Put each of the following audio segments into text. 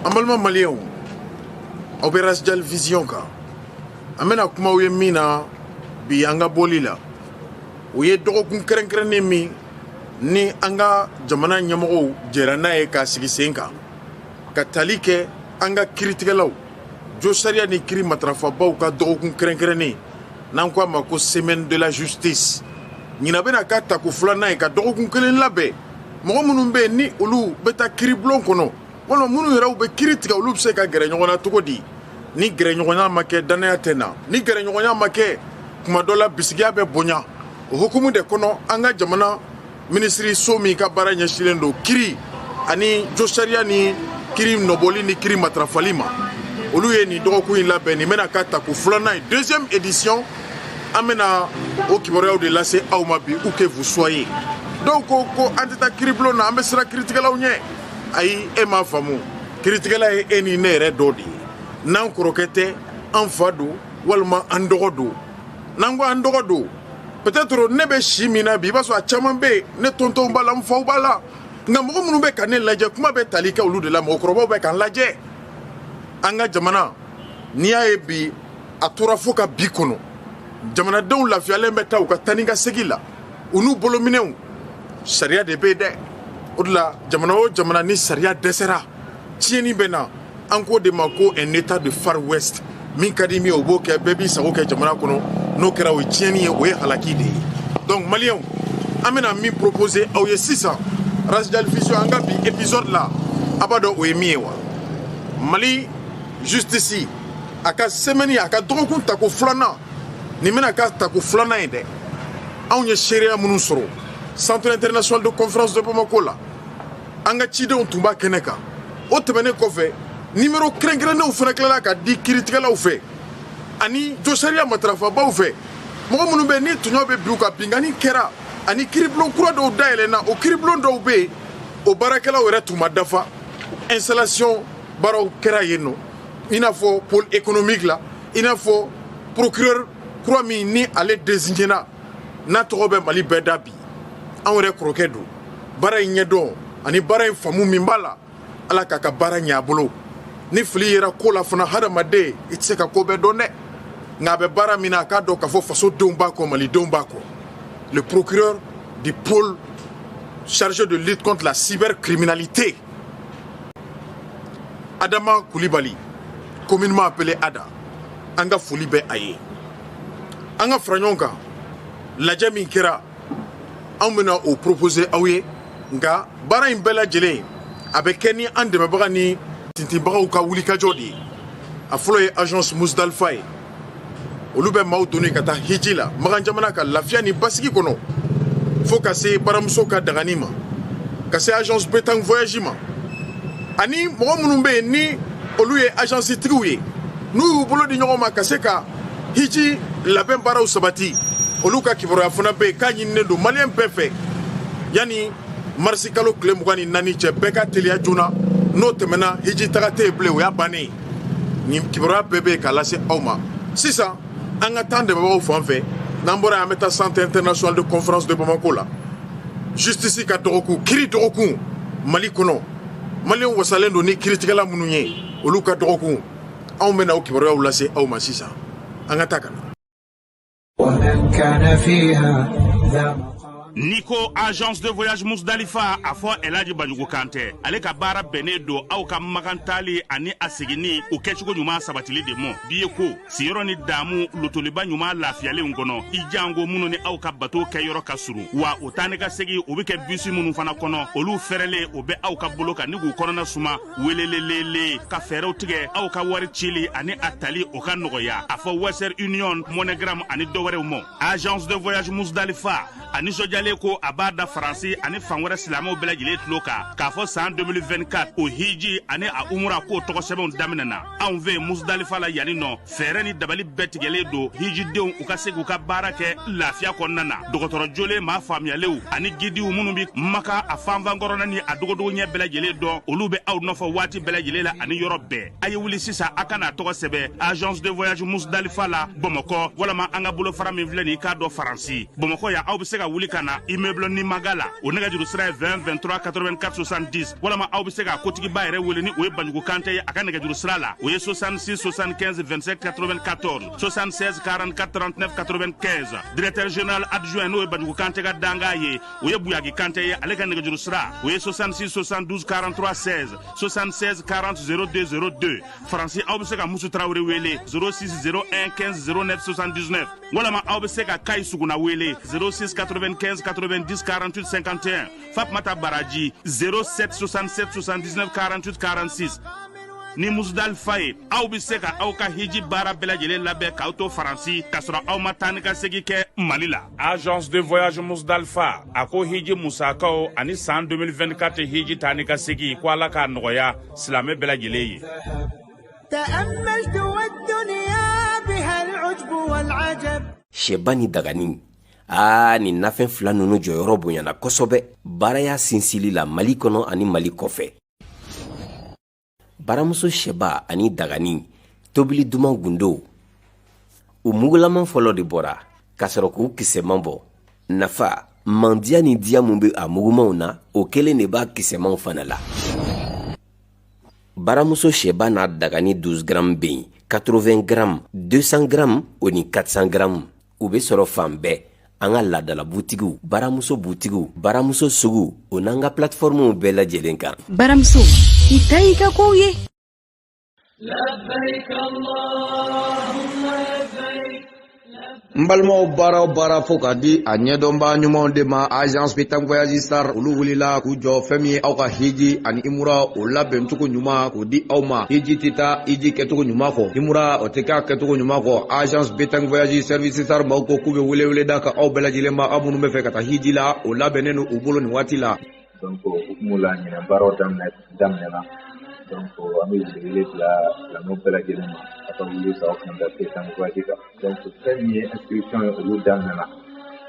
Amalma malien Oberas Jal Vision ka amena kuma uye mina bi anga bolila uye dogo kun keren mi ni anga jamana nyamoko jerana e ka sigi senka ka talike anga kritikalaw jo sharia ni kiri matrafa baw ka dogo kun keren ni nan ko ma ko semaine de la justice nyina bena ka ta ko fulana e ka dogo kun kelen labe mo munun be ni olu beta kiri blon kono wala munu yɛrɛw bɛ kiri tigɛ olu bɛ se ka gɛrɛ ɲɔgɔn na cogo di ni gɛrɛ ɲɔgɔnya ma kɛ danaya tɛ na ni gɛrɛ ɲɔgɔnya ma kɛ kuma dɔ la bisigiya bɛ bonya o hukumu de kɔnɔ an ka jamana minisiri so min ka baara ɲɛsinnen don kiri ani jo sariya ni kiri nɔbɔli ni kiri matarafali ma olu ye nin dɔgɔkun in labɛn nin bɛna ka tako filanan ye deuxième édition an bɛna o kibaruyaw de lase aw ma bi où que vous soyez dɔw ko an tɛ taa kiribulon na an bɛ siran kiritigɛlaw ɲɛ ayi e m'a faamu kiritigɛla ye e ni ne yɛrɛ dɔ de ye n'an kɔrɔkɛ tɛ an fa don walima an dɔgɔ don n'an ko an dɔgɔ don peut-être ne bɛ si min na bi i b'a sɔrɔ a caman bɛ yen ne tontonw b'a la n faw b'a la nka mɔgɔ minnu bɛ ka ne lajɛ kuma bɛ tali kɛ olu de la mɔgɔkɔrɔbaw bɛ k'an lajɛ an ka jamana n'i y'a ye bi a tora fo ka bi kɔnɔ jamanadenw lafiyalen bɛ taa u ka taa ni ka segin la u n'u bolominɛw sariya de bɛ yen dɛ o de la jamana o jamana ni sariya dɛsɛra tiɲɛni bɛ na an k'o de ma ko un état de far west min ka di min o b'o kɛ bɛɛ b'i sago kɛ jamana kɔnɔ n'o kɛra o ye tiɲɛni ye o ye halaki de ye donc maliyɛnw an bɛna min proposer aw ye sisan Rasjal Vision an ka bi épisode la a b'a dɔn o ye min ye wa Mali justice a ka semaine a ka dɔgɔkun tako filanan nin bɛna k'a tako filanan ye dɛ anw ye seereya minnu sɔrɔ Centre international de conférence de Bamako la an ka cidenw tun b'a kɛnɛ kan o tɛmɛnen kɔfɛ numéro kɛrɛnkɛrɛnnenw fana tilala ka di kiritigɛlaw fɛ ani jo sariya matarafabaw fɛ mɔgɔ minnu bɛ ni tɔɲɔ bɛ bi u ka bingani kɛra ani kiribulon kura dɔw dayɛlɛnna o kiribulon dɔw bɛ yen o baarakɛlaw yɛrɛ tun ma dafa installation baaraw kɛra yen nɔ i n'a fɔ pôle économique la i n'a fɔ procureur kura min ni ale désigné na n'a tɔgɔ bɛ Mali bɛɛ da bi anw yɛrɛ kɔrɔkɛ don baara in ɲɛdɔn ani baara in faamu min b'a la ala k'a ka baara ɲɛ a bolo ni fili yera ko la fana hadamaden i tɛ se ka ko bɛɛ dɔn dɛ nka a bɛ baara min na a k'a dɔn k'a fɔ fasodenw b'a kɔ malidenw b'a kɔ le procureur du pôle chargé de lutte contre la cybercriminalité Adama Koulibaly communément appelé Ada an ka foli bɛ a ye an ka fara ɲɔgɔn kan lajɛ min kɛra anw bɛna o proposer aw ye nka baara in bɛɛ lajɛlen a bɛ kɛ ni an dɛmɛbaga ni tintinbagaw ka wulikajɔ de ye a fɔlɔ ye agence Musdalifa ye olu bɛ maaw donni ka taa hiji la Magan jamana ka lafiya ni basigi kɔnɔ fo ka se baramuso ka dagani ma ka se agence Betang voyage ma ani mɔgɔ minnu bɛ yen ni olu ye agence tigiw ye n'u y'u bolo di ɲɔgɔn ma ka se ka hiji labɛn baaraw sabati olu ka kibaruya fana bɛ yen k'a ɲininen don maliyɛn bɛɛ fɛ yanni marisi kalo tile 24 cɛ bɛɛ ka teliya joona n'o tɛmɛna hiji taga tɛ yen bilen o y'a bannen ye nin kibaruya bɛɛ bɛ yen k'a lase aw ma sisan an ka taa dɛmɛbagaw fan fɛ n'an bɔra yan an bɛ taa Centre international de conférence de Bamako la justice ka dɔgɔkun kiri dɔgɔkun Mali kɔnɔ maliyɛnw wasalen don ni kiritigɛla minnu ye olu ka dɔgɔkun anw bɛna o kibaruyaw lase aw ma sisan an ka taa ka na. Niko agence de voyage Musdalifa a fɔ Elaji Banjugu Kante ale ka baara bɛnnen don aw ka magantali ani a seginni o kɛcogo ɲuman sabatili de mɔ biye ko siyɔrɔ ni damu lotoliba ɲuman lafiyalenw kɔnɔ i jango minnu ni aw ka bato kɛ yɔrɔ ka surun wa o taa ne ka segi o bɛ kɛ bisi minnu fana kɔnɔ olu fɛrɛlen o bɛ aw ka bolo kan ni k'u kɔnɔna suma welelelele ka fɛɛrɛw tigɛ aw ka wari cili ani a tali o ka nɔgɔya a fɔ Western Union MoneyGram ani dɔwɛrɛw mɔ agence de voyage Musdalifa a nisɔndiyalen ko a b'a da Faransi ani fan wɛrɛ silamɛw bɛɛ lajɛlen tulo kan k'a fɔ san 2024 o hiji ani a umura k'o tɔgɔ sɛbɛnw daminɛna anw fɛ Musdalifa la yanni nɔ fɛɛrɛ ni dabali bɛɛ tigɛlen don hijidenw u ka se k'u ka baara kɛ lafiya kɔnɔna na dɔgɔtɔrɔ jolen maa faamuyalew ani gidiw minnu bi Maka a fanfankɔrɔna ni a dogodogo ɲɛ bɛɛ lajɛlen dɔn olu bɛ aw nɔfɛ waati bɛɛ lajɛlen la ani yɔrɔ bɛɛ a ye wuli sisan a ka n'a tɔgɔ sɛbɛn agence de voyage Musdalifa la Bamakɔ walama an ka bolofara min filɛ nin i k'a dɔn Faransi Bamakɔ yan aw bɛ se ka wuli ka na immeuble Nimaga la o nɛgɛjuru sira ye 20 23 84 70 walama aw bɛ se ka kotigiba yɛrɛ wele ni o ye Banjugu Kante ye a ka nɛgɛjuru sira la o ye 66 75 27 94 76 44 39 95 directeur général adjoint n'o ye Banjugu Kante ka danga ye o ye Buyagi Kante ye ale ka nɛgɛjuru sira o ye 66 72 43 16 76 40 02 02 Faransi aw bɛ se ka Musu Traoré wele 06 01 15 09 79 walama aw bɛ se ka Kayi Suguna wele 06 95 90 48 51 Fatmata Baraji 07 67 79 48 46 ni Musdalifa ye aw bɛ se ka aw ka hiji baara bɛɛ lajɛlen labɛn k'aw to Faransi k'a sɔrɔ aw ma taa ni ka segin kɛ Mali la. Agence de voyage Musdalifa a ko hiji musakaw ani san 2024 hiji taa ni ka segin ko Ala k'a nɔgɔya silamɛ bɛɛ lajɛlen ye. تأملت والدنيا بها العجب والعجب. Shebani Dagani ni nafɛn fila nunu jɔyɔrɔ bonyana kosɛbɛ baara y'a sinsili la Mali kɔnɔ ani Mali kɔfɛ. Baramuso Sheba ani Dagani tobili duman gundo u mugulaman fɔlɔ de bɔra ka sɔrɔ k'u kisɛman bɔ nafa mandiya ni diya mun bɛ a mugumanw na o kelen de b'a kisɛmanw fana la. Baramuso Sheba n'a Dagani 12 grammes bɛ yen 80 grammes 200 grammes o ni 400 grammes u bɛ sɔrɔ fan bɛɛ an ka ladala butigiw Baramuso butigiw Baramuso sugu o n'an ka plateformew bɛɛ lajɛlen kan. Baramuso i ta i ka kow ye. لبيك اللهم لبيك. Mbalmo bara fo ka di a ɲɛdɔnba ɲumanw de ma agence Petanque Voyage Star olu wulila k'u jɔ fɛn min ye aw ka hiji ani imura o labɛn cogo ɲuman k'o di aw ma. Hiji tɛ taa hiji kɛcogo ɲuman kɔ, imura o tɛ k'a kɛcogo ɲuman kɔ. Agence Petanque Voyage Service Star maaw ko k'u bɛ wele da ka aw bɛɛ lajɛlen ma aw minnu bɛ fɛ ka taa hiji la o labɛnnen don u bolo nin waati la. Donc hukumu la ɲinɛ baaraw daminɛna donc an bɛ wele bila silamɛw bɛɛ lajɛlen ma a ka wuli sa aw kan da Petanque Voyage kan. Donc fɛn min ye inscription ye olu daminɛna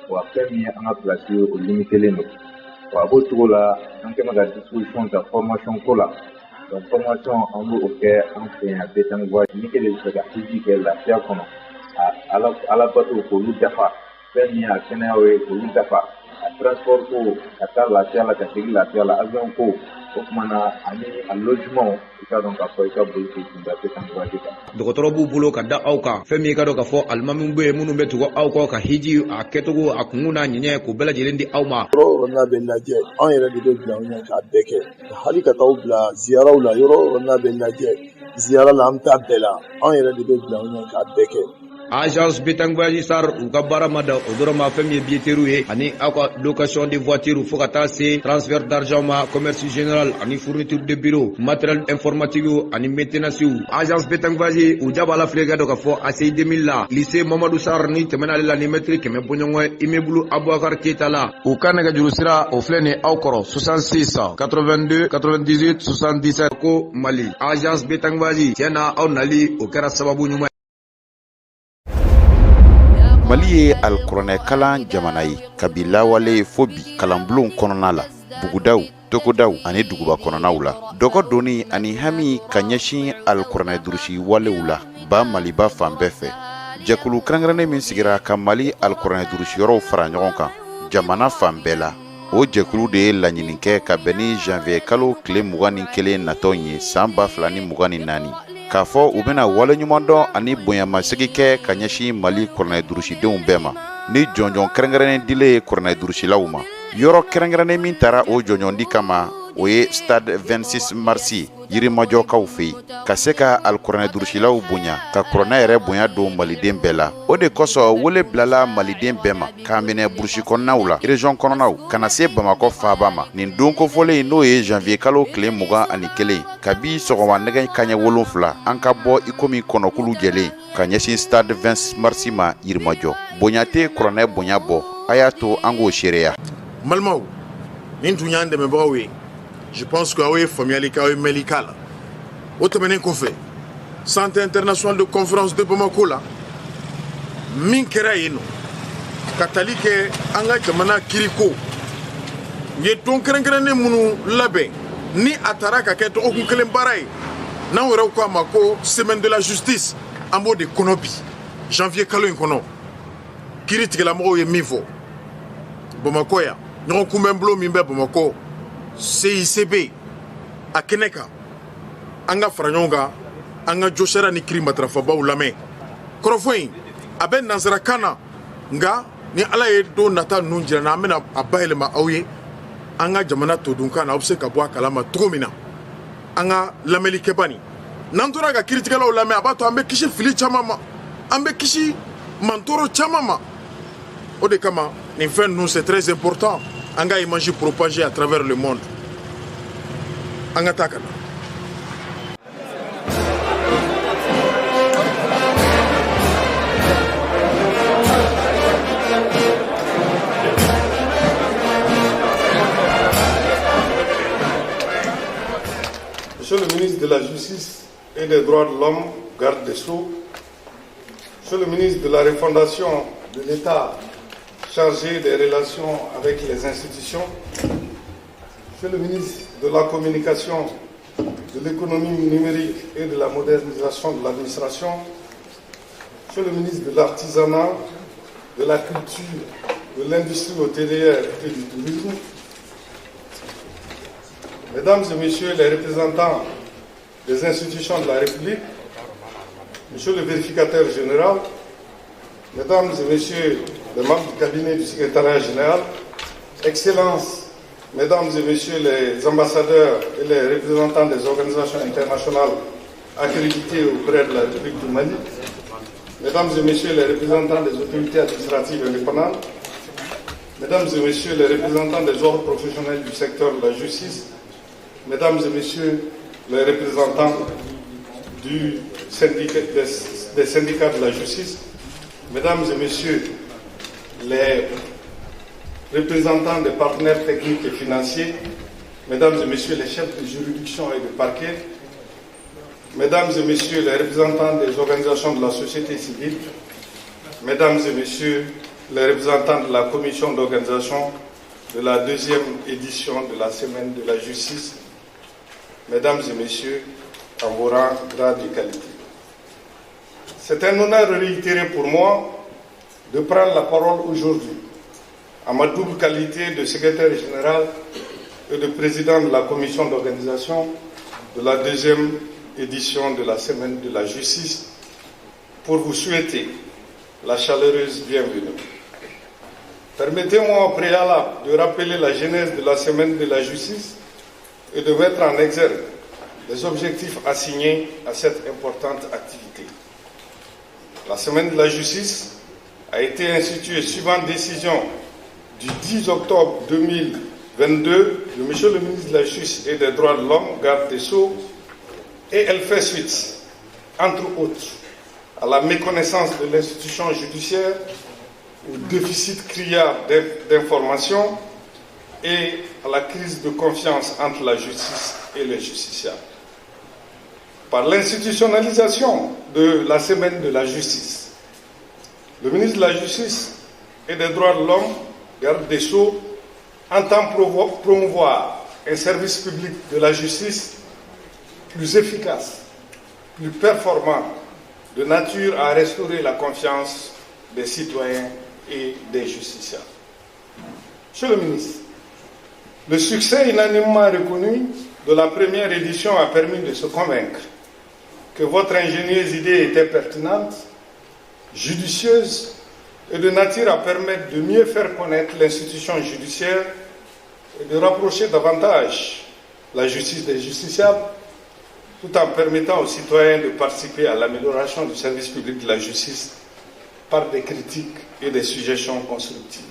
wa fɛn min ye an ka place ye o limitelen don wa a b'o cogo la an kɛlen ka disposition ta formation ko la. Donc formation an b'o kɛ an fɛ yan Petanque Voyage ni kelen bɛ fɛ ka hiji kɛ lafiya kɔnɔ ala bato k'olu dafa fɛn min ye a kɛnɛyaw ye k'olu dafa a transport ko ka taa lafiya la ka segin lafiya la avion ko o kumana ani a logement i ka dɔn k'a fɔ i ka boli k'i kun da Petanque Voyage kan. Dɔgɔtɔrɔ b'u bolo ka da aw kan fɛn min i ka dɔn k'a fɔ alimamiw bɛ yen minnu bɛ tugu aw kɔ ka hiji a kɛcogo a kungun n'a ɲɛɲɛ k'o bɛɛ lajɛlen di aw ma. Yɔrɔ yɔrɔ n'a bɛ lajɛ anw yɛrɛ de bɛ bila ɲɛ k'a bɛɛ kɛ hali ka taa bila ziyaraw la yɔrɔ yɔrɔ n'a bɛ lajɛ ziyara la an bɛ taa bɛɛ la anw yɛrɛ de bɛ bila ɲɛ k'a bɛɛ kɛ. Agence Petanque Voyage Star u ka baara ma da o dɔrɔn ma fɛn min ye billetterie ye ani aw ka location de voiture fo ka taa se transfert d'argent ma commerce général ani fourniture de bureau matériel informatique ani maintenance. Agence Petanque Voyage u jaba la filɛ ka dɔ ka fɔ ACI 2000 la lycée Mamadou Sarr ni tɛmɛna ale la ni mètre 100 bɔɲɔgɔn immeuble Abouakar Keita la u ka nɛgɛjuru sira o filɛ ni aw kɔrɔ 66 82 98 77 ko Mali. Agence Petanque Voyage tiɲɛ na aw nali o kɛra sababu ɲuman. Mali ye alikuranɛ kalan jamana ye kabi lawale fo bi kalanbulon kɔnɔna la bugudaw togodaw ani duguba kɔnɔnaw la dɔgɔ doni ani hami ka ɲɛsin alikuranɛ durusi walew la ba Maliba fan bɛɛ fɛ jɛkulu kɛrɛnkɛrɛnnen min sigira ka Mali alikuranɛ durusiyɔrɔw fara ɲɔgɔn kan jamana fan bɛɛ la o jɛkulu de ye laɲini kɛ ka bɛn ni janvier kalo tile 21 natɔ ye san 2024 k'a fɔ u bɛna waleɲuman dɔn ani bonyamasegi kɛ ka ɲɛsin Mali kuranɛ durusidenw bɛɛ ma ni jɔnjɔn kɛrɛnkɛrɛnnen dilen kuranɛ durusilaw ma yɔrɔ kɛrɛnkɛrɛnnen min taara o jɔnjɔndi kama o ye stade 26 mars yirimajɔkaw fɛ yen ka se ka alikuranɛ durusilaw bonya ka kuranɛ yɛrɛ bonya don maliden bɛɛ la o de kosɔn wele bilala maliden bɛɛ ma k'a minɛ burusi kɔnɔnaw la région kɔnɔnaw kana se Bamakɔ faaba ma nin don kofɔlen n'o ye janvier kalo tile 21 kabi sɔgɔma nɛgɛ kaɲɛ 7 an ka bɔ ikomi kɔnɔkulu jɛlen ka ɲɛsin stade 20 mars ma yirimajɔ bonya tɛ kuranɛ bonya bɔ a y'a to an k'o seereya. Malimaw nin tun y'an dɛmɛbagaw ye. Je pense que awe famiyali ka awe melika la o tɛmɛnen kɔfɛ centre international de conférence de Bamako la min kɛra yen nɔ ka tali kɛ an ka jamana kiriko u ye don kɛrɛnkɛrɛnnen minnu labɛn ni a taara ka kɛ dɔgɔkun kelen baara ye n'an yɛrɛw ko a ma ko semaine de la justice an b'o de kɔnɔ bi janvier kalo in kɔnɔ kiri tigilamɔgɔw ye min fɔ Bamako ya ɲɔgɔn kunbɛn bolo min bɛ Bamako CICB a kɛnɛ kan an ka fara ɲɔgɔn kan an ka josara ni kiri matarafabaw lamɛn kɔrɔfɔ in a bɛ nansarakan na nka ni ala ye don nata ninnu jira na an bɛna a bayɛlɛma aw ye an ka jamana todunkan na aw bɛ se ka bɔ a kalama cogo min na an ka lamɛnlikɛba nin n'an tora ka kiritigɛlaw lamɛn a b'a to an bɛ kisi fili caman ma an bɛ kisi mantɔɔrɔ caman ma o de kama nin fɛn ninnu c'est très important an ka image propager à travers le monde an ka taa ka na. Monsieur le ministre de la Justice et des Droits de l'Homme, garde des Sceaux, Monsieur le ministre de la Refondation de l'État chargé des relations avec les institutions, Monsieur le ministre de la Communication, de l'économie numérique et de la modernisation de l'administration, Monsieur le ministre de l'Artisanat, de la Culture, de l'Industrie hôtelière et du Tourisme, Mesdames et Messieurs les représentants des institutions de la République, Monsieur le vérificateur général, Mesdames et Messieurs les membres du cabinet du secrétariat général, Excellences, Mesdames et Messieurs les ambassadeurs et les représentants des organisations internationales accréditées auprès de la République du Mali, Mesdames et Messieurs les représentants des autorités administratives indépendantes, Mesdames et Messieurs les représentants des ordres professionnels du secteur de la justice, Mesdames et Messieurs les représentants des syndicats de la justice, Mesdames et Messieurs les représentants des partenaires techniques et financiers, Mesdames et Messieurs les chefs de juridiction et de parquet, Mesdames et Messieurs les représentants des organisations de la société civile, Mesdames et Messieurs les représentants de la commission d'organisation de la 2e édition de la Semaine de la Justice, Mesdames et Messieurs, en vos rangs, grades et qualités. C'est un honneur réitéré pour moi de prendre la parole aujourd'hui, à ma double qualité de secrétaire général et de président de la commission d'organisation de la 2e édition de la Semaine de la Justice, pour vous souhaiter la chaleureuse bienvenue. Permettez-moi au préalable de rappeler la genèse de la Semaine de la Justice et de mettre en exergue les objectifs assignés à cette importante activité. La Semaine de la Justice a été instituée suivant décision du 10 octobre 2022 de Monsieur le ministre de la Justice et des Droits de l'Homme, garde des Sceaux, et elle fait suite, entre autres, à la méconnaissance de l'institution judiciaire, au déficit criard d'information et à la crise de confiance entre la justice et les justiciables. Par l'institutionnalisation de la Semaine de la Justice, le ministre de la Justice et des Droits de l'Homme, garde des Sceaux, entend promouvoir un service public de la justice plus efficace, plus performant, de nature à restaurer la confiance des citoyens et des justiciables. Monsieur le ministre, le succès unanimement reconnu de la première édition a permis de se convaincre que votre ingénieuse idée était pertinente, judicieuse et de nature à permettre de mieux faire connaître l'institution judiciaire et de rapprocher davantage la justice des justiciables, tout en permettant aux citoyens de participer à l'amélioration du service public de la justice par des critiques et des suggestions constructives.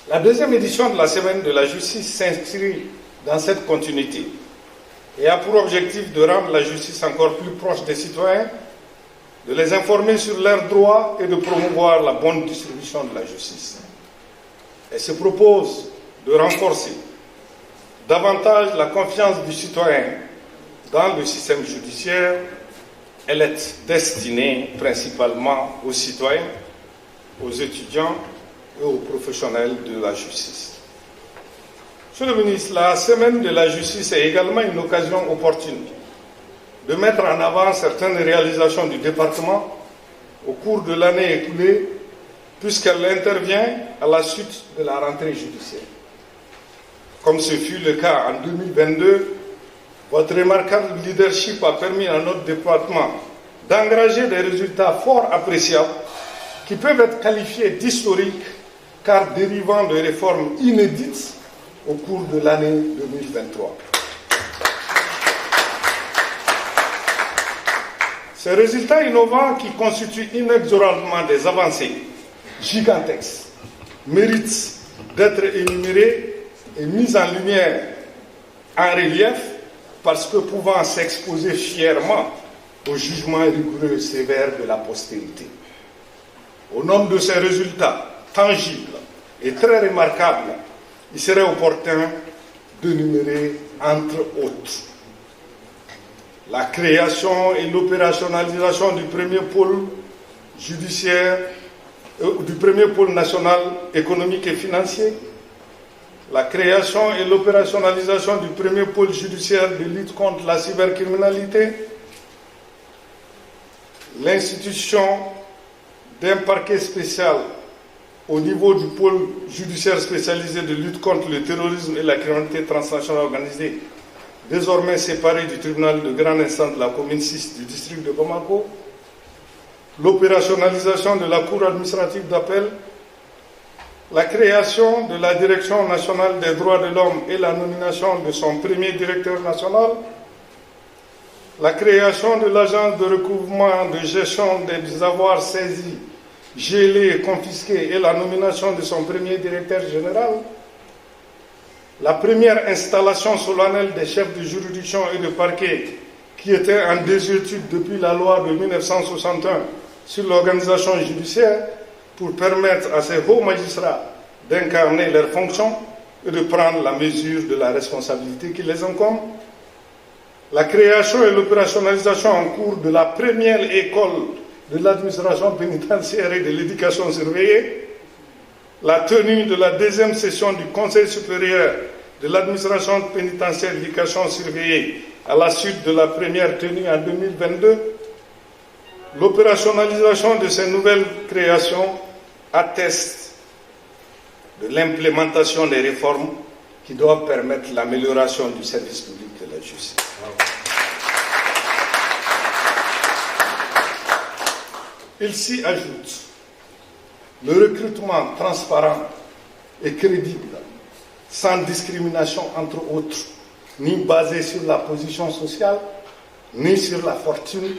La 2e édition de la Semaine de la Justice s'inscrit dans cette continuité et a pour objectif de rendre la justice encore plus proche des citoyens, de les informer sur leurs droits et de promouvoir la bonne distribution de la justice. Elle se propose de renforcer davantage la confiance du citoyen dans le système judiciaire. Elle est destinée principalement aux citoyens, aux étudiants et aux professionnels de la justice. Monsieur le ministre, la Semaine de la Justice est également une occasion opportune de mettre en avant certaines réalisations du département au cours de l'année écoulée puisqu'elle intervient à la suite de la rentrée judiciaire. Comme ce fut le cas en 2022, votre remarquable leadership a permis à notre département d'engager des résultats fort appréciables qui peuvent être qualifiés d'historiques car dérivant de réformes inédites au cours de l'année 2023. Ces résultats innovants qui constituent inexorablement des avancées gigantesques méritent d'être énumérés et mis en lumière, en relief, parce que pouvant s'exposer fièrement au jugement rigoureux et sévère de la postérité. Au nom de ces résultats tangibles et très remarquables, il serait opportun de numérer entre autres la création et l'opérationnalisation du premier pôle judiciaire, du premier pôle national économique et financier, la création et l'opérationnalisation du premier pôle judiciaire de lutte contre la cybercriminalité, l'institution d'un parquet spécial au niveau du pôle judiciaire spécialisé de lutte contre le terrorisme et la criminalité transnationale organisée, désormais séparé du tribunal de grande instance de la commune 6 du district de Bamako, l'opérationnalisation de la Cour administrative d'appel, la création de la Direction nationale des droits de l'homme et la nomination de son premier directeur national, la création de l'agence de recouvrement de gestion des avoirs saisis, gelés et confisqués et la nomination de son premier directeur général, la première installation solennelle des chefs de juridiction et de parquet qui était en désuétude depuis la loi de 1961 sur l'organisation judiciaire pour permettre à ces hauts magistrats d'incarner leurs fonctions et de prendre la mesure de la responsabilité qui les incombe, la création et l'opérationnalisation en cours de la première école de l'administration pénitentiaire et de l'éducation surveillée, la tenue de la deuxième session du Conseil supérieur de l'administration pénitentiaire et de l'éducation surveillée à la suite de la première tenue en 2022, l'opérationnalisation de ces nouvelles créations atteste de l'implémentation des réformes qui doivent permettre l'amélioration du service public de la justice. Il s'y ajoute le recrutement transparent et crédible, sans discrimination entre autres, ni basé sur la position sociale, ni sur la fortune,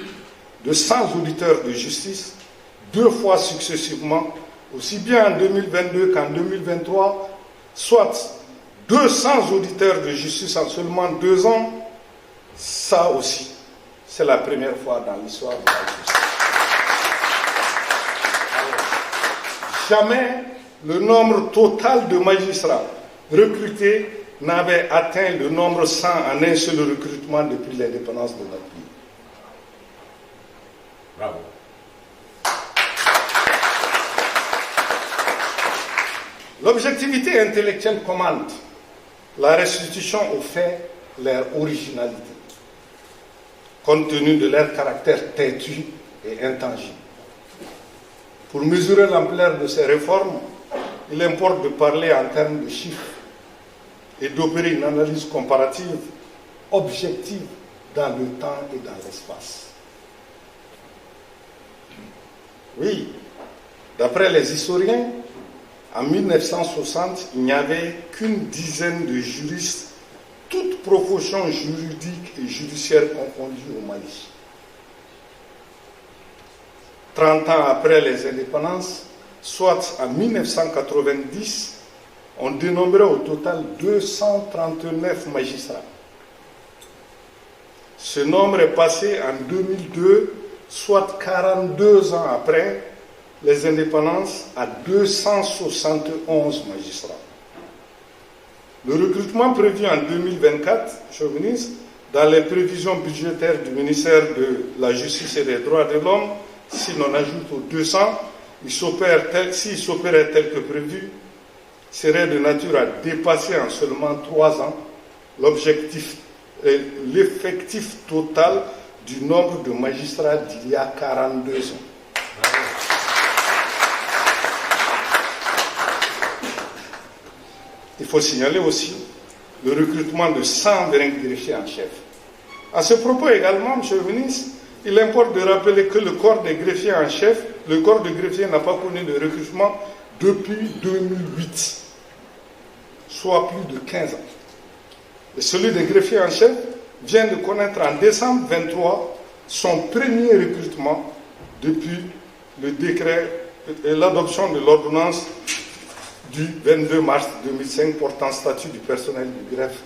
de 100 auditeurs de justice, 2 fois successivement, aussi bien en 2022 qu'en 2023, soit 200 auditeurs de justice en seulement 2 ans. Ça aussi, c'est la première fois dans l'histoire de la justice. Jamais le nombre total de magistrats recrutés n'avait atteint le nombre 100 en un seul recrutement depuis l'indépendance de notre pays. Bravo. L'objectivité intellectuelle commande la restitution aux faits leur originalité, compte tenu de leur caractère têtu et intangible. Pour mesurer l'ampleur de ces réformes, il importe de parler en termes de chiffres et d'opérer une analyse comparative, objective dans le temps et dans l'espace. Oui, d'après les historiens, en 1960, il n'y avait qu'une dizaine de juristes, toutes professions juridiques et judiciaires confondues au Mali. 30 ans après les indépendances, soit en 1990, on dénombrait au total 239 magistrats. Ce nombre est passé en 2002, soit 42 ans après les indépendances, à 271 magistrats. Le recrutement prévu en 2024, Monsieur le ministre, dans les prévisions budgétaires du ministère de la Justice et des Droits de l'Homme, si l'on ajoute aux 200, s'il s'opérait tel que prévu, serait de nature à dépasser en seulement 3 ans l'effectif total du nombre de magistrats d'il y a 42 ans. Il faut signaler aussi le recrutement de 120 greffiers en chef. À ce propos également, M. le ministre, il importe de rappeler que le corps des greffiers en chef, le corps de greffiers n'a pas connu de recrutement depuis 2008, soit plus de 15 ans. Et celui des greffiers en chef vient de connaître en décembre 23 son premier recrutement depuis le décret et l'adoption de l'ordonnance du 22 mars 2005 portant statut du personnel du greffe,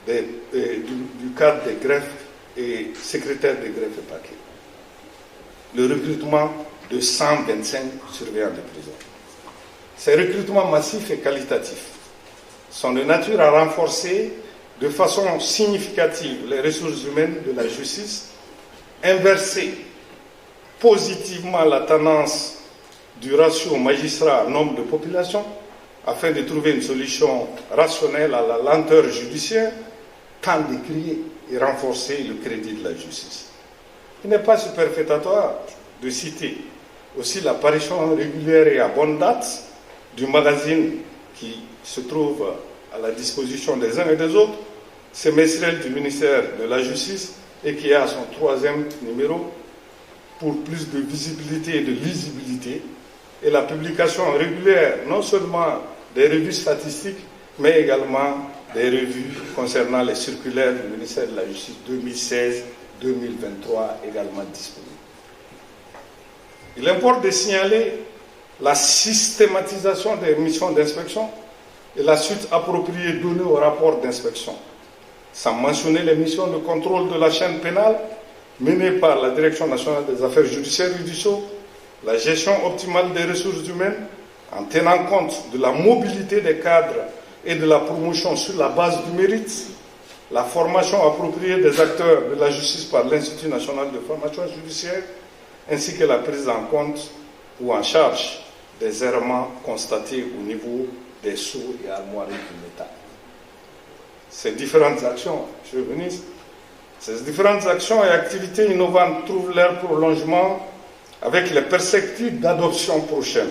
du cadre des greffes et secrétaire des greffes et parquets. Le recrutement de 125 surveillants de prison. Ces recrutements massifs et qualitatifs sont de nature à renforcer de façon significative les ressources humaines de la justice, inverser positivement la tendance du ratio magistrat-nombre de population afin de trouver une solution rationnelle à la lenteur judiciaire, tant décrier et renforcer le crédit de la justice. Il n'est pas superfétatoire de citer aussi l'apparition régulière et à bonne date du magazine qui se trouve à la disposition des uns et des autres, semestriel du ministère de la Justice et qui est à son 3e numéro pour plus de visibilité et de lisibilité, et la publication régulière non seulement des revues statistiques, mais également des revues concernant les circulaires du ministère de la Justice 2016-2023 également disponibles. Il importe de signaler la systématisation des missions d'inspection et la suite appropriée donnée au rapport d'inspection, sans mentionner les missions de contrôle de la chaîne pénale menées par la Direction nationale des affaires judiciaires et du sceau, la gestion optimale des ressources humaines en tenant compte de la mobilité des cadres et de la promotion sur la base du mérite, la formation appropriée des acteurs de la justice par l'Institut national de formation judiciaire, ainsi que la prise en compte ou en charge des errements constatés au niveau des sceaux et armoiries de l'État. Ces différentes actions, M. le ministre, ces différentes actions et activités innovantes trouvent leur prolongement avec les perspectives d'adoption prochaine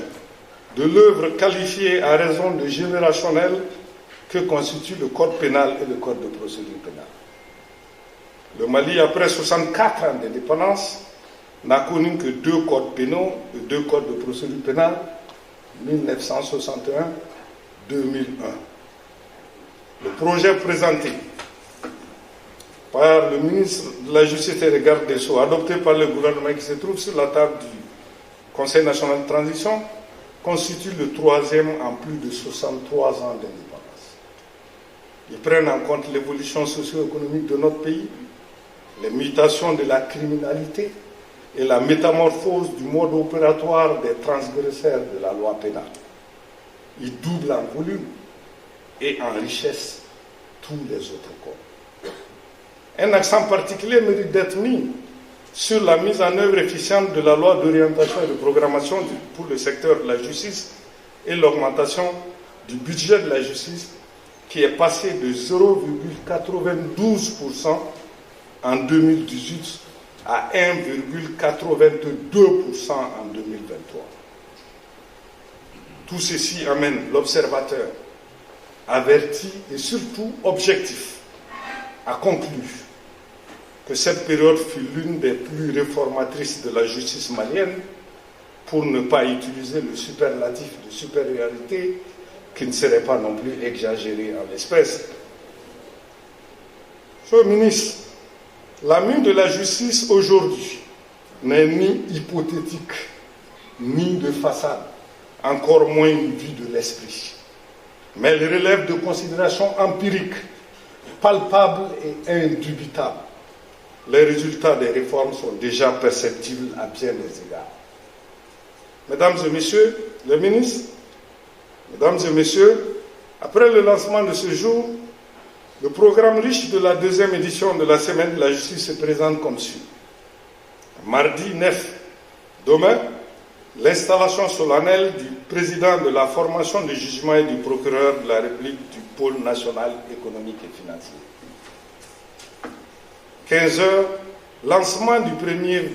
de l'œuvre qualifiée à raison de générationnelle que constitue le Code pénal et le Code de procédure pénale. Le Mali, après 64 ans d'indépendance, n'a connu que 2 codes pénaux et 2 codes de procédure pénale, 1961-2001. Le projet présenté par le ministre de la Justice et des Gardes des Sceaux, adopté par le gouvernement qui se trouve sur la table du Conseil national de transition, constitue le 3e en plus de 63 ans d'indépendance. Ils prennent en compte l'évolution socio-économique de notre pays, les mutations de la criminalité et la métamorphose du mode opératoire des transgresseurs de la loi pénale. Ils doublent en volume et en richesse tous les autres codes. Un accent particulier mérite d'être mis sur la mise en œuvre efficiente de la loi d'orientation et de programmation pour le secteur de la justice et l'augmentation du budget de la justice qui est passé de 0,92% en 2018 à 1,82% en 2023. Tout ceci amène l'observateur averti et surtout objectif à conclure que cette période fut l'une des plus réformatrices de la justice malienne, pour ne pas utiliser le superlatif de supériorité qui ne serait pas non plus exagéré en l'espèce. Monsieur le ministre, la mue de la justice aujourd'hui n'est ni hypothétique, ni de façade, encore moins une vue de l'esprit. Mais elle relève de considérations empiriques, palpables et indubitables. Les résultats des réformes sont déjà perceptibles à bien des égards. Mesdames et messieurs les ministres, mesdames et messieurs, après le lancement de ce jour, le programme riche de la 2e édition de la Semaine de la Justice se présente comme suit. Mardi 9, demain, l'installation solennelle du président de la formation de jugement et du procureur de la République du pôle national économique et financier. 15 heures, lancement du premier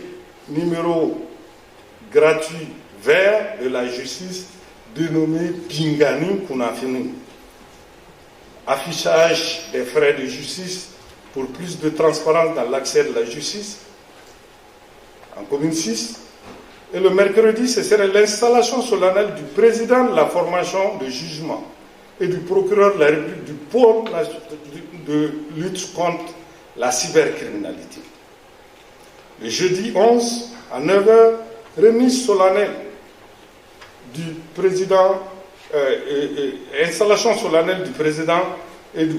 numéro gratuit vert de la justice dénommé Pingani Kunafini. affichage des frais de justice pour plus de transparence dans l'accès de la justice en commune 6. Et le mercredi, ce serait l'installation solennelle du président de la formation de jugement et du procureur de la République du pôle de lutte contre la cybercriminalité. Le jeudi 11 à 9h, remise solennelle du président, installation solennelle du président et du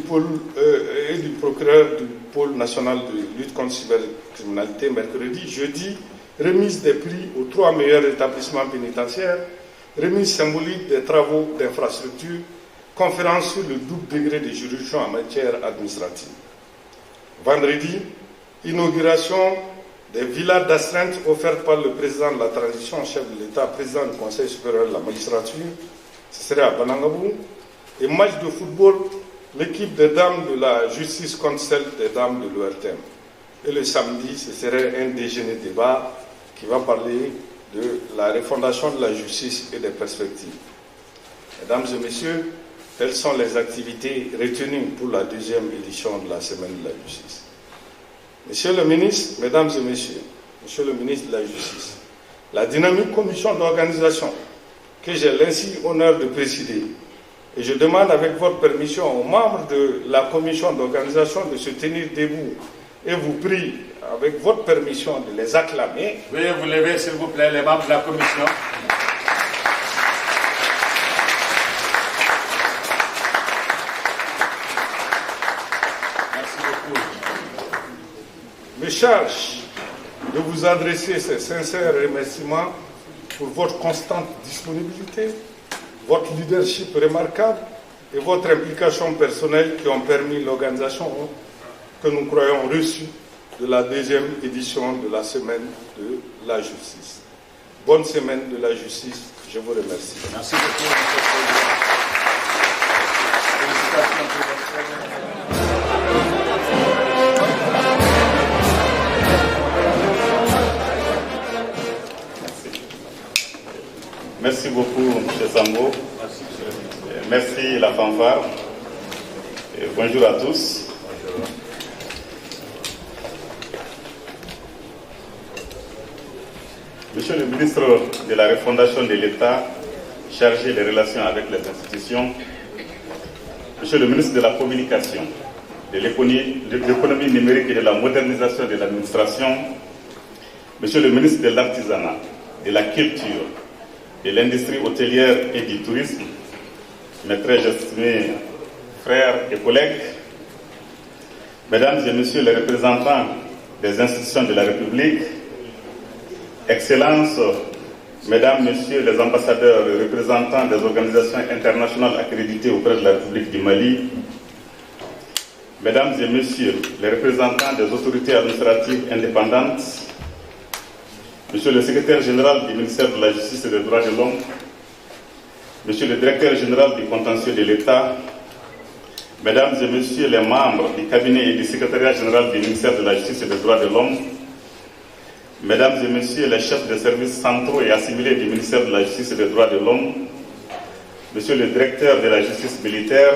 procureur du pôle national de lutte contre la cybercriminalité mercredi. Jeudi, remise des prix aux 3 meilleurs établissements pénitentiaires, remise symbolique des travaux d'infrastructure, conférence sur le double degré de juridiction en matière administrative. Vendredi, inauguration des villas d'astreinte offertes par le président de la transition, chef de l'État, président du Conseil supérieur de la magistrature, ce serait à Banangabou. Et match de football, l'équipe des dames de la justice contre celle des dames de l'ORTM. Et le samedi, ce serait un déjeuner débat qui va parler de la refondation de la justice et des perspectives. Mesdames et messieurs, telles sont les activités retenues pour la 2e édition de la Semaine de la Justice. Monsieur le ministre, mesdames et messieurs, monsieur le ministre de la Justice, la dynamique commission d'organisation que j'ai l'insigne honneur de présider, et je demande avec votre permission aux membres de la commission d'organisation de se tenir debout et vous prie avec votre permission de les acclamer. Veuillez vous lever s'il vous plaît les membres de la commission. Me charge de vous adresser ces sincères remerciements pour votre constante disponibilité, votre leadership remarquable et votre implication personnelle qui ont permis l'organisation que nous croyons reçue de la 2e édition de la Semaine de la Justice. Bonne Semaine de la Justice, je vous remercie. Merci beaucoup, M. le Président. Félicitations pour votre Merci beaucoup, M. Sambo. Merci, la fanfare. Et bonjour à tous. Monsieur le ministre de la Refondation de l'État, chargé des relations avec les institutions, Monsieur le ministre de la Communication, de l'économie numérique et de la modernisation de l'administration, Monsieur le ministre de l'Artisanat, de la Culture, de l'industrie hôtelière et du tourisme, mes très estimés frères et collègues, Mesdames et Messieurs les représentants des institutions de la République, Excellences, Mesdames, Messieurs les ambassadeurs et représentants des organisations internationales accréditées auprès de la République du Mali, Mesdames et Messieurs les représentants des autorités administratives indépendantes, Monsieur le secrétaire général du ministère de la Justice et des Droits de l'Homme, Monsieur le directeur général du contentieux de l'État, Mesdames et Messieurs les membres du cabinet et du secrétariat général du ministère de la Justice et des Droits de l'Homme, Mesdames et Messieurs les chefs de services centraux et assimilés du ministère de la Justice et des Droits de l'Homme, Monsieur le directeur de la justice militaire,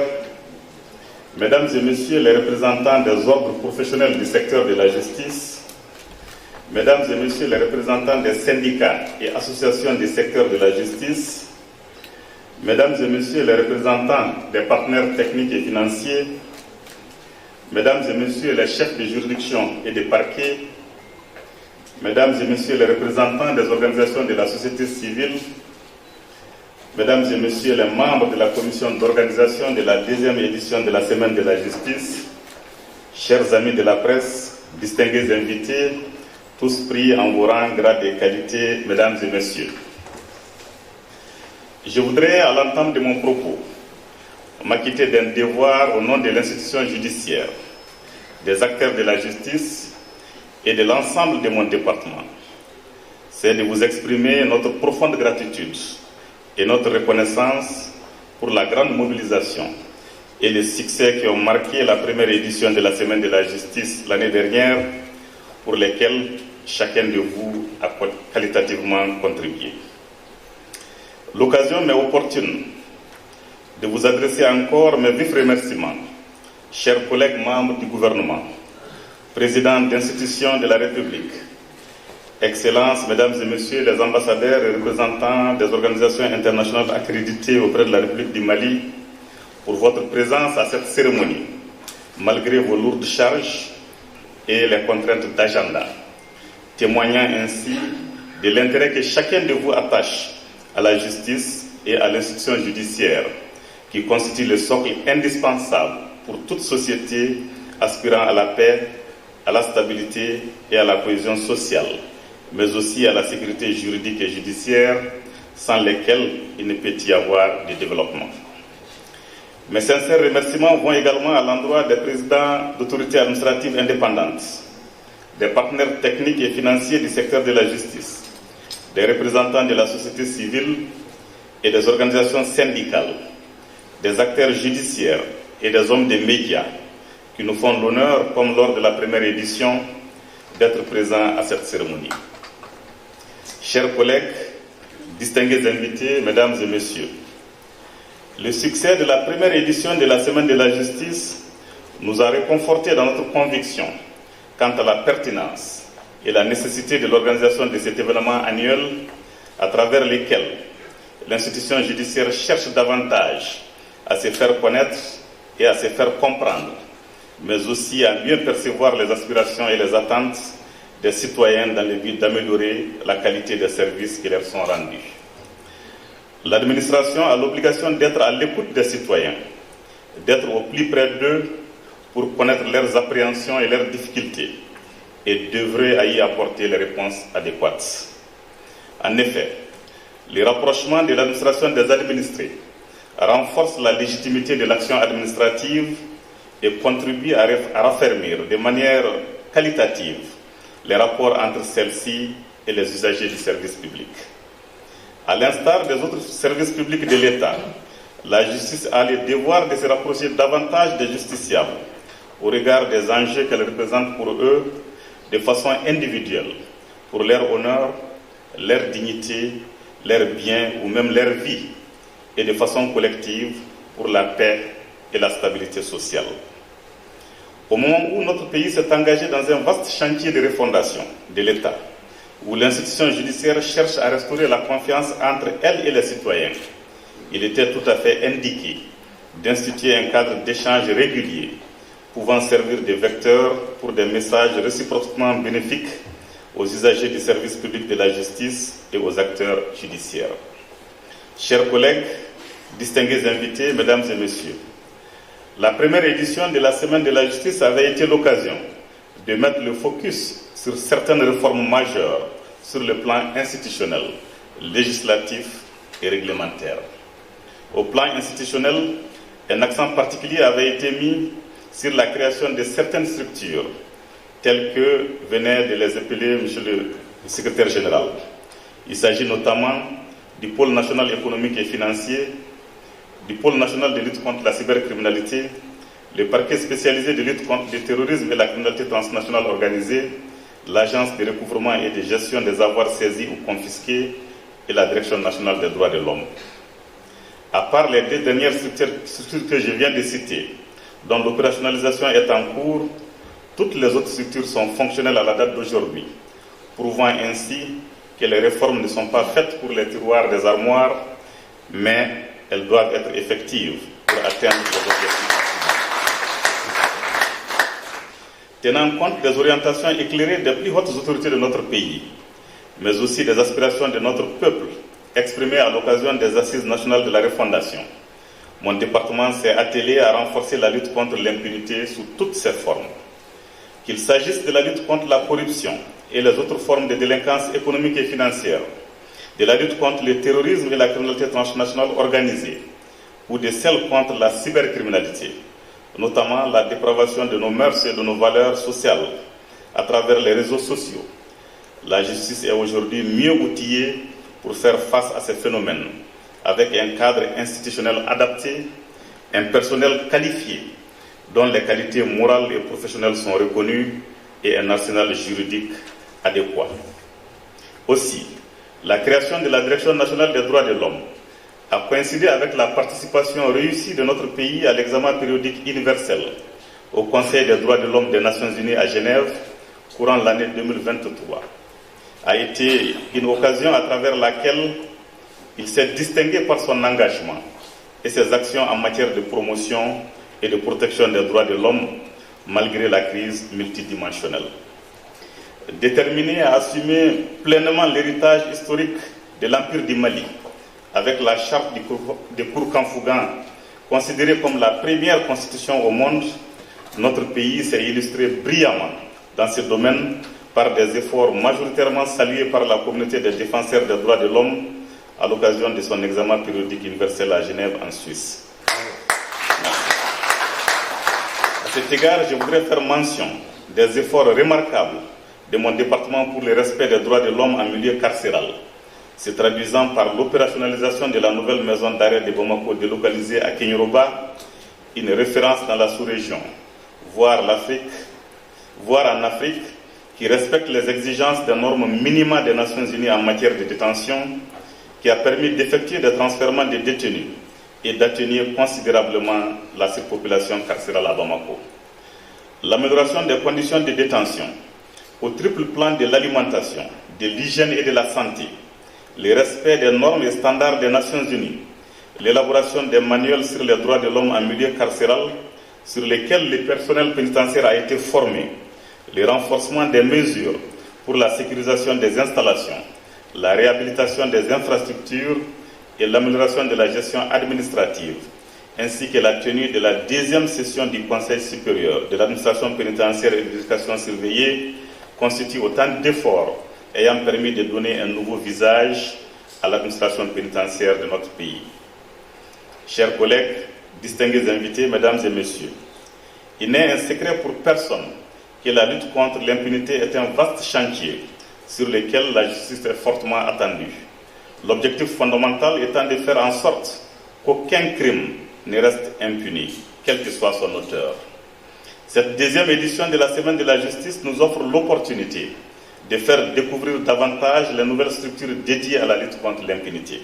Mesdames et Messieurs les représentants des ordres professionnels du secteur de la justice, Mesdames et Messieurs les représentants des syndicats et associations du secteur de la justice, Mesdames et Messieurs les représentants des partenaires techniques et financiers, Mesdames et Messieurs les chefs de juridiction et des parquets, Mesdames et Messieurs les représentants des organisations de la société civile, Mesdames et Messieurs les membres de la commission d'organisation de la 2e édition de la Semaine de la Justice, chers amis de la presse, distingués invités, tous pris en vos rangs, grades et qualités, Mesdames et Messieurs. Je voudrais, à l'entame de mon propos, m'acquitter d'un devoir au nom de l'institution judiciaire, des acteurs de la justice et de l'ensemble de mon département. C'est de vous exprimer notre profonde gratitude et notre reconnaissance pour la grande mobilisation et les succès qui ont marqué la première édition de la Semaine de la Justice l'année dernière, pour lesquels chacun de vous a qualitativement contribué. L'occasion m'est opportune de vous adresser encore mes vifs remerciements, chers collègues membres du gouvernement, présidents d'institutions de la République, Excellences, Mesdames et Messieurs les ambassadeurs et représentants des organisations internationales accréditées auprès de la République du Mali, pour votre présence à cette cérémonie, malgré vos lourdes charges et les contraintes d'agenda, témoignant ainsi de l'intérêt que chacun de vous attache à la justice et à l'institution judiciaire, qui constitue le socle indispensable pour toute société aspirant à la paix, à la stabilité et à la cohésion sociale, mais aussi à la sécurité juridique et judiciaire, sans lesquelles il ne peut y avoir de développement. Mes sincères remerciements vont également à l'endroit des présidents d'autorités administratives indépendantes, des partenaires techniques et financiers du secteur de la justice, des représentants de la société civile et des organisations syndicales, des acteurs judiciaires et des hommes des médias qui nous font l'honneur, comme lors de la première édition, d'être présents à cette cérémonie. Chers collègues, distingués invités, mesdames et messieurs, le succès de la première édition de la Semaine de la Justice nous a réconfortés dans notre conviction quant à la pertinence et la nécessité de l'organisation de cet événement annuel à travers lequel l'institution judiciaire cherche davantage à se faire connaître et à se faire comprendre, mais aussi à mieux percevoir les aspirations et les attentes des citoyens dans le but d'améliorer la qualité des services qui leur sont rendus. L'administration a l'obligation d'être à l'écoute des citoyens, d'être au plus près d'eux pour connaître leurs appréhensions et leurs difficultés et devrait à y apporter les réponses adéquates. En effet, le rapprochement de l'administration des administrés renforce la légitimité de l'action administrative et contribue à raffermir de manière qualitative les rapports entre celle-ci et les usagers du service public. À l'instar des autres services publics de l'État, la justice a le devoir de se rapprocher davantage des justiciables au regard des enjeux qu'elle représente pour eux de façon individuelle, pour leur honneur, leur dignité, leur bien ou même leur vie, et de façon collective pour la paix et la stabilité sociale. Au moment où notre pays s'est engagé dans un vaste chantier de refondation de l'État, où l'institution judiciaire cherche à restaurer la confiance entre elle et les citoyens, il était tout à fait indiqué d'instituer un cadre d'échange régulier pouvant servir de vecteur pour des messages réciproquement bénéfiques aux usagers du service public de la justice et aux acteurs judiciaires. Chers collègues, distingués invités, mesdames et messieurs, la première édition de la Semaine de la Justice avait été l'occasion de mettre le focus sur certaines réformes majeures sur le plan institutionnel, législatif et réglementaire. Au plan institutionnel, un accent particulier avait été mis sur la création de certaines structures, telles que venait de les appeler M. le secrétaire général. Il s'agit notamment du pôle national économique et financier, du pôle national de lutte contre la cybercriminalité, le parquet spécialisé de lutte contre le terrorisme et la criminalité transnationale organisée, l'agence de recouvrement et de gestion des avoirs saisis ou confisqués et la direction nationale des droits de l'homme. À part les deux dernières structures que je viens de citer, dont l'opérationnalisation est en cours, toutes les autres structures sont fonctionnelles à la date d'aujourd'hui, prouvant ainsi que les réformes ne sont pas faites pour les tiroirs des armoires, mais elles doivent être effectives pour atteindre les objectifs. Tenant compte des orientations éclairées des plus hautes autorités de notre pays, mais aussi des aspirations de notre peuple exprimées à l'occasion des Assises nationales de la refondation, mon département s'est attelé à renforcer la lutte contre l'impunité sous toutes ses formes. Qu'il s'agisse de la lutte contre la corruption et les autres formes de délinquance économique et financière, de la lutte contre le terrorisme et la criminalité transnationale organisée, ou de celle contre la cybercriminalité, notamment la dépravation de nos mœurs et de nos valeurs sociales à travers les réseaux sociaux. La justice est aujourd'hui mieux outillée pour faire face à ces phénomènes, avec un cadre institutionnel adapté, un personnel qualifié, dont les qualités morales et professionnelles sont reconnues, et un arsenal juridique adéquat. Aussi, la création de la Direction nationale des droits de l'homme a coïncidé avec la participation réussie de notre pays à l'examen périodique universel au Conseil des droits de l'homme des Nations Unies à Genève courant l'année 2023. A été une occasion à travers laquelle il s'est distingué par son engagement et ses actions en matière de promotion et de protection des droits de l'homme malgré la crise multidimensionnelle. Déterminé à assumer pleinement l'héritage historique de l'Empire du Mali, avec la charte de Kourkan-Fougan, considérée comme la première constitution au monde, notre pays s'est illustré brillamment dans ce domaine par des efforts majoritairement salués par la communauté des défenseurs des droits de l'homme à l'occasion de son examen périodique universel à Genève en Suisse. À cet égard, je voudrais faire mention des efforts remarquables de mon département pour le respect des droits de l'homme en milieu carcéral, se traduisant par l'opérationnalisation de la nouvelle maison d'arrêt de Bamako délocalisée à Kenyoroba, une référence dans la sous-région, voire en Afrique, qui respecte les exigences des normes minimales des Nations Unies en matière de détention, qui a permis d'effectuer des transfèrements de détenus et d'atténuer considérablement la surpopulation carcérale à Bamako. L'amélioration des conditions de détention, au triple plan de l'alimentation, de l'hygiène et de la santé, le respect des normes et standards des Nations Unies, l'élaboration des manuels sur les droits de l'homme en milieu carcéral, sur lesquels le personnel pénitentiaire a été formé, le renforcement des mesures pour la sécurisation des installations, la réhabilitation des infrastructures et l'amélioration de la gestion administrative, ainsi que la tenue de la deuxième session du Conseil supérieur de l'administration pénitentiaire et de l'éducation surveillée, constituent autant d'efforts ayant permis de donner un nouveau visage à l'administration pénitentiaire de notre pays. Chers collègues, distingués invités, mesdames et messieurs, il n'est un secret pour personne que la lutte contre l'impunité est un vaste chantier sur lequel la justice est fortement attendue. L'objectif fondamental étant de faire en sorte qu'aucun crime ne reste impuni, quel que soit son auteur. Cette deuxième édition de la Semaine de la Justice nous offre l'opportunité de faire découvrir davantage les nouvelles structures dédiées à la lutte contre l'impunité.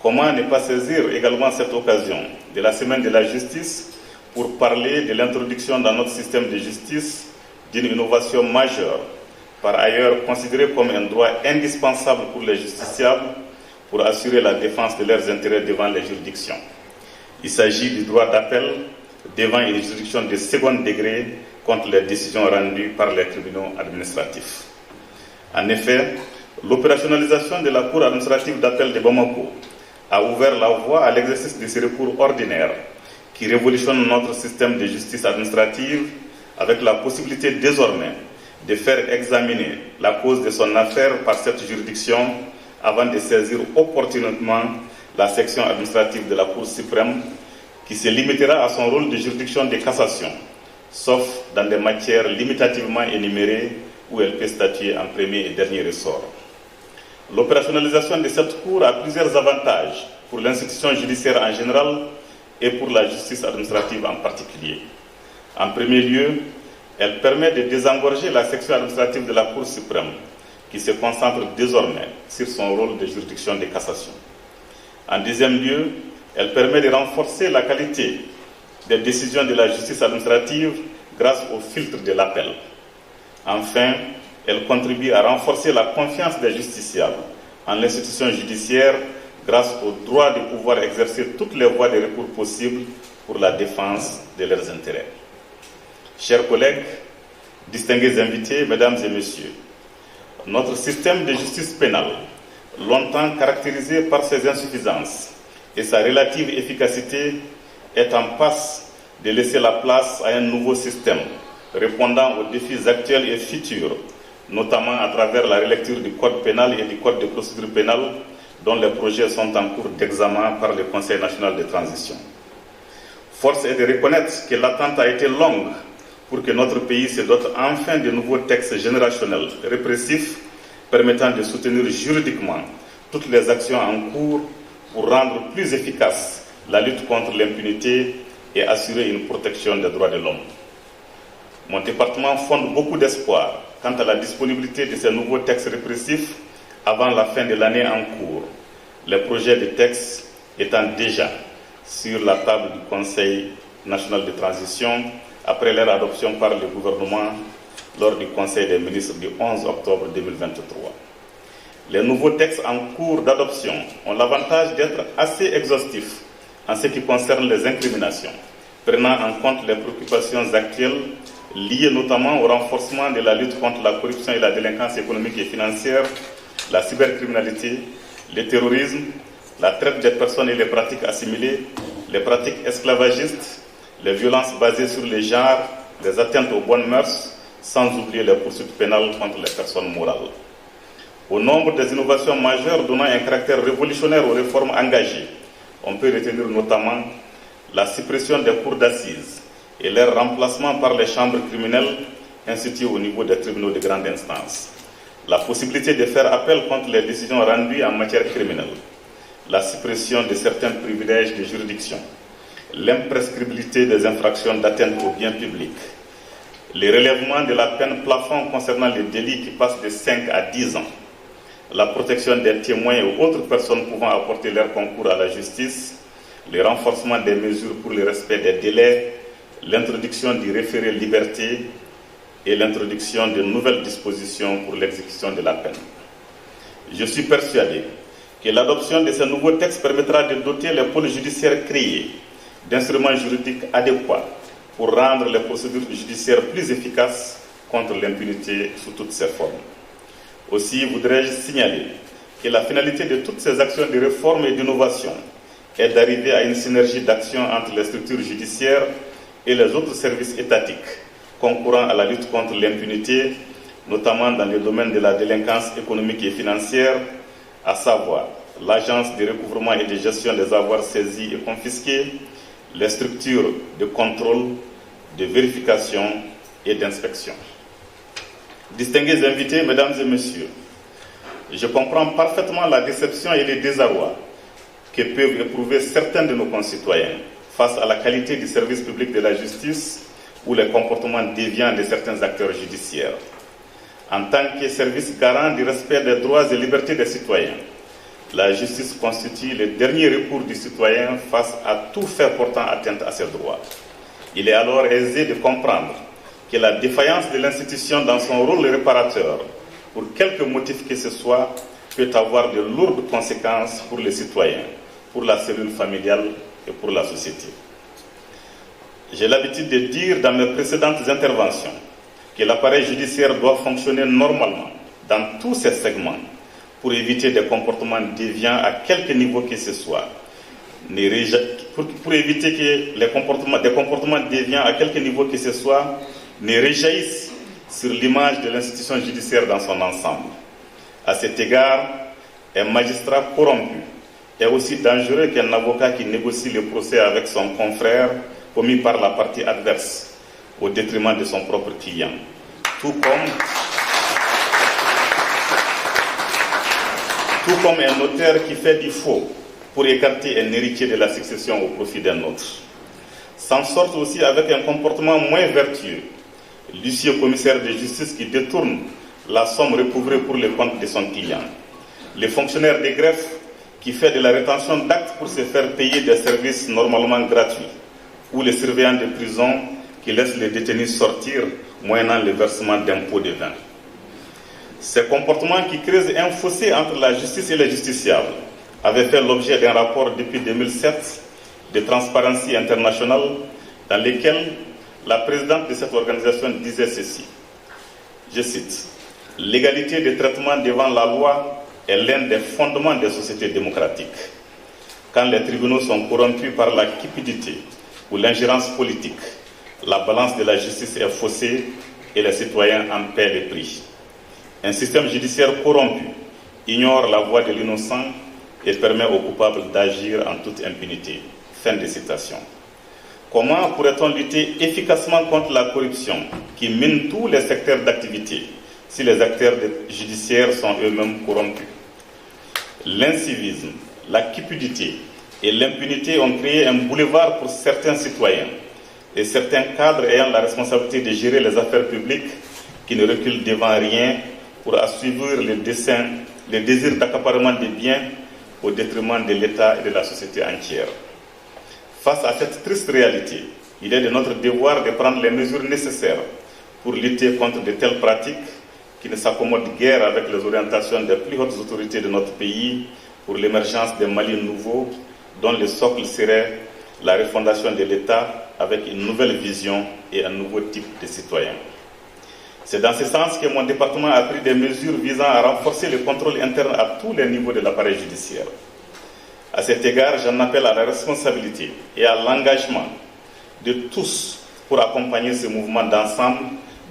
Comment ne pas saisir également cette occasion de la Semaine de la Justice pour parler de l'introduction dans notre système de justice d'une innovation majeure, par ailleurs considérée comme un droit indispensable pour les justiciables pour assurer la défense de leurs intérêts devant les juridictions. Il s'agit du droit d'appel devant une juridiction de second degré contre les décisions rendues par les tribunaux administratifs. En effet, l'opérationnalisation de la Cour administrative d'appel de Bamako a ouvert la voie à l'exercice de ces recours ordinaires qui révolutionnent notre système de justice administrative avec la possibilité désormais de faire examiner la cause de son affaire par cette juridiction avant de saisir opportunément la section administrative de la Cour suprême qui se limitera à son rôle de juridiction de cassation, sauf dans des matières limitativement énumérées où elle peut statuer en premier et dernier ressort. L'opérationnalisation de cette Cour a plusieurs avantages pour l'institution judiciaire en général et pour la justice administrative en particulier. En premier lieu, elle permet de désengorger la section administrative de la Cour suprême, qui se concentre désormais sur son rôle de juridiction de cassation. En deuxième lieu, elle permet de renforcer la qualité des décisions de la justice administrative grâce au filtre de l'appel. Enfin, elle contribue à renforcer la confiance des justiciables en l'institution judiciaire grâce au droit de pouvoir exercer toutes les voies de recours possibles pour la défense de leurs intérêts. Chers collègues, distingués invités, mesdames et messieurs, notre système de justice pénale, longtemps caractérisé par ses insuffisances et sa relative efficacité, est en passe de laisser la place à un nouveau système répondant aux défis actuels et futurs, notamment à travers la relecture du Code pénal et du Code de procédure pénale, dont les projets sont en cours d'examen par le Conseil national de transition. Force est de reconnaître que l'attente a été longue pour que notre pays se dote enfin de nouveaux textes générationnels répressifs permettant de soutenir juridiquement toutes les actions en cours pour rendre plus efficace la lutte contre l'impunité et assurer une protection des droits de l'homme. Mon département fonde beaucoup d'espoir quant à la disponibilité de ces nouveaux textes répressifs avant la fin de l'année en cours. Les projets de textes étant déjà sur la table du Conseil national de transition après leur adoption par le gouvernement lors du Conseil des ministres du 11 octobre 2023. Les nouveaux textes en cours d'adoption ont l'avantage d'être assez exhaustifs en ce qui concerne les incriminations, prenant en compte les préoccupations actuelles liées notamment au renforcement de la lutte contre la corruption et la délinquance économique et financière, la cybercriminalité, le terrorisme, la traite des personnes et les pratiques assimilées, les pratiques esclavagistes, les violences basées sur les genres, les atteintes aux bonnes mœurs, sans oublier les poursuites pénales contre les personnes morales. Au nombre des innovations majeures donnant un caractère révolutionnaire aux réformes engagées, on peut retenir notamment la suppression des cours d'assises et leur remplacement par les chambres criminelles instituées au niveau des tribunaux de grande instance, la possibilité de faire appel contre les décisions rendues en matière criminelle, la suppression de certains privilèges de juridiction, l'imprescriptibilité des infractions d'atteinte aux biens publics, le relèvement de la peine plafond concernant les délits qui passent de 5 à 10 ans, la protection des témoins et autres personnes pouvant apporter leur concours à la justice, le renforcement des mesures pour le respect des délais, l'introduction du référé liberté et l'introduction de nouvelles dispositions pour l'exécution de la peine. Je suis persuadé que l'adoption de ces nouveaux textes permettra de doter les pôles judiciaires créés d'instruments juridiques adéquats pour rendre les procédures judiciaires plus efficaces contre l'impunité sous toutes ses formes. Aussi voudrais-je signaler que la finalité de toutes ces actions de réforme et d'innovation est d'arriver à une synergie d'action entre les structures judiciaires et les autres services étatiques concourant à la lutte contre l'impunité, notamment dans le domaine de la délinquance économique et financière, à savoir l'Agence de recouvrement et de gestion des avoirs saisis et confisqués, les structures de contrôle, de vérification et d'inspection. Distingués invités, mesdames et messieurs, je comprends parfaitement la déception et le désarroi que peuvent éprouver certains de nos concitoyens face à la qualité du service public de la justice ou les comportements déviants de certains acteurs judiciaires. En tant que service garant du respect des droits et libertés des citoyens, la justice constitue le dernier recours du citoyen face à tout fait portant atteinte à ses droits. Il est alors aisé de comprendre que la défaillance de l'institution dans son rôle réparateur, pour quelque motif que ce soit, peut avoir de lourdes conséquences pour les citoyens, pour la cellule familiale et pour la société. J'ai l'habitude de dire dans mes précédentes interventions que l'appareil judiciaire doit fonctionner normalement dans tous ses segments pour éviter des comportements déviants à quelque niveau que ce soit, pour éviter que des comportements déviants à quelque niveau que ce soit ne réjaillissent sur l'image de l'institution judiciaire dans son ensemble. À cet égard, un magistrat corrompu est aussi dangereux qu'un avocat qui négocie le procès avec son confrère commis par la partie adverse au détriment de son propre client. Tout comme un notaire qui fait du faux pour écarter un héritier de la succession au profit d'un autre. S'en sortent aussi avec un comportement moins vertueux l'huissier commissaire de justice qui détourne la somme recouvrée pour le compte de son client, le fonctionnaire de greffe qui fait de la rétention d'actes pour se faire payer des services normalement gratuits, ou le surveillant de prison qui laisse les détenus sortir moyennant le versement d'impôts de vin. Ces comportements qui créent un fossé entre la justice et les justiciables avaient fait l'objet d'un rapport depuis 2007 de Transparency International dans lequel la présidente de cette organisation disait ceci, je cite, « L'égalité de traitement devant la loi est l'un des fondements des sociétés démocratiques. Quand les tribunaux sont corrompus par la cupidité ou l'ingérence politique, la balance de la justice est faussée et les citoyens en paient le prix. Un système judiciaire corrompu ignore la voix de l'innocent et permet aux coupables d'agir en toute impunité. » Fin de citation. Comment pourrait-on lutter efficacement contre la corruption qui mine tous les secteurs d'activité si les acteurs judiciaires sont eux-mêmes corrompus? L'incivisme, la cupidité et l'impunité ont créé un boulevard pour certains citoyens et certains cadres ayant la responsabilité de gérer les affaires publiques qui ne reculent devant rien pour assouvir les désirs d'accaparement des biens au détriment de l'État et de la société entière. Face à cette triste réalité, il est de notre devoir de prendre les mesures nécessaires pour lutter contre de telles pratiques qui ne s'accommodent guère avec les orientations des plus hautes autorités de notre pays pour l'émergence d'un Mali nouveau dont le socle serait la refondation de l'État avec une nouvelle vision et un nouveau type de citoyens. C'est dans ce sens que mon département a pris des mesures visant à renforcer le contrôle interne à tous les niveaux de l'appareil judiciaire. À cet égard, j'en appelle à la responsabilité et à l'engagement de tous pour accompagner ce mouvement d'ensemble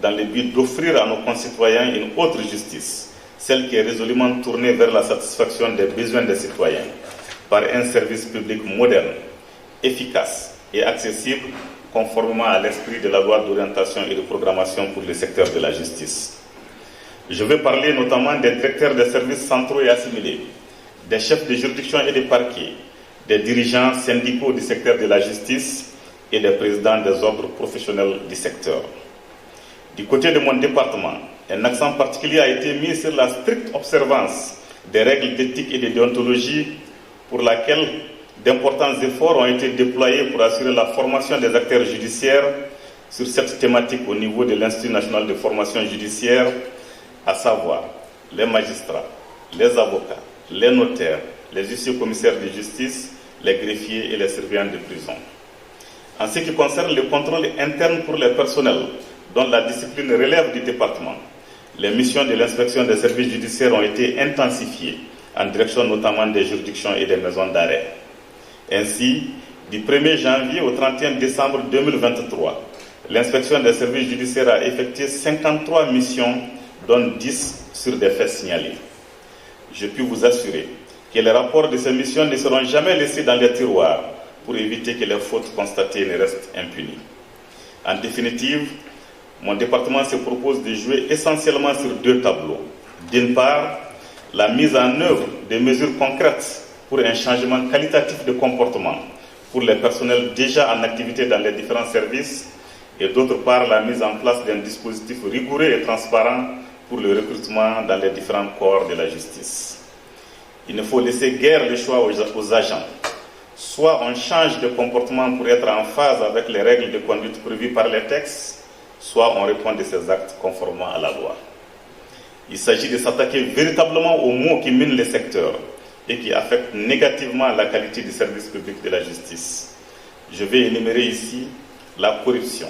dans le but d'offrir à nos concitoyens une autre justice, celle qui est résolument tournée vers la satisfaction des besoins des citoyens, par un service public moderne, efficace et accessible, conformément à l'esprit de la loi d'orientation et de programmation pour le secteur de la justice. Je vais parler notamment des directeurs des services centraux et assimilés, des chefs de juridiction et des parquets, des dirigeants syndicaux du secteur de la justice et des présidents des ordres professionnels du secteur. Du côté de mon département, un accent particulier a été mis sur la stricte observance des règles d'éthique et de déontologie pour laquelle d'importants efforts ont été déployés pour assurer la formation des acteurs judiciaires sur cette thématique au niveau de l'Institut national de formation judiciaire, à savoir les magistrats, les avocats, les notaires, les huissiers commissaires de justice, les greffiers et les surveillants de prison. En ce qui concerne le contrôle interne pour les personnels, dont la discipline relève du département, les missions de l'inspection des services judiciaires ont été intensifiées, en direction notamment des juridictions et des maisons d'arrêt. Ainsi, du 1er janvier au 31 décembre 2023, l'inspection des services judiciaires a effectué 53 missions, dont 10 sur des faits signalés. Je puis vous assurer que les rapports de ces missions ne seront jamais laissés dans les tiroirs pour éviter que les fautes constatées ne restent impunies. En définitive, mon département se propose de jouer essentiellement sur deux tableaux. D'une part, la mise en œuvre de mesures concrètes pour un changement qualitatif de comportement pour les personnels déjà en activité dans les différents services, et d'autre part, la mise en place d'un dispositif rigoureux et transparent pour le recrutement dans les différents corps de la justice. Il ne faut laisser guère le choix aux agents. Soit on change de comportement pour être en phase avec les règles de conduite prévues par les textes, soit on répond de ces actes conformément à la loi. Il s'agit de s'attaquer véritablement aux maux qui minent le secteur et qui affectent négativement la qualité du service public de la justice. Je vais énumérer ici la corruption,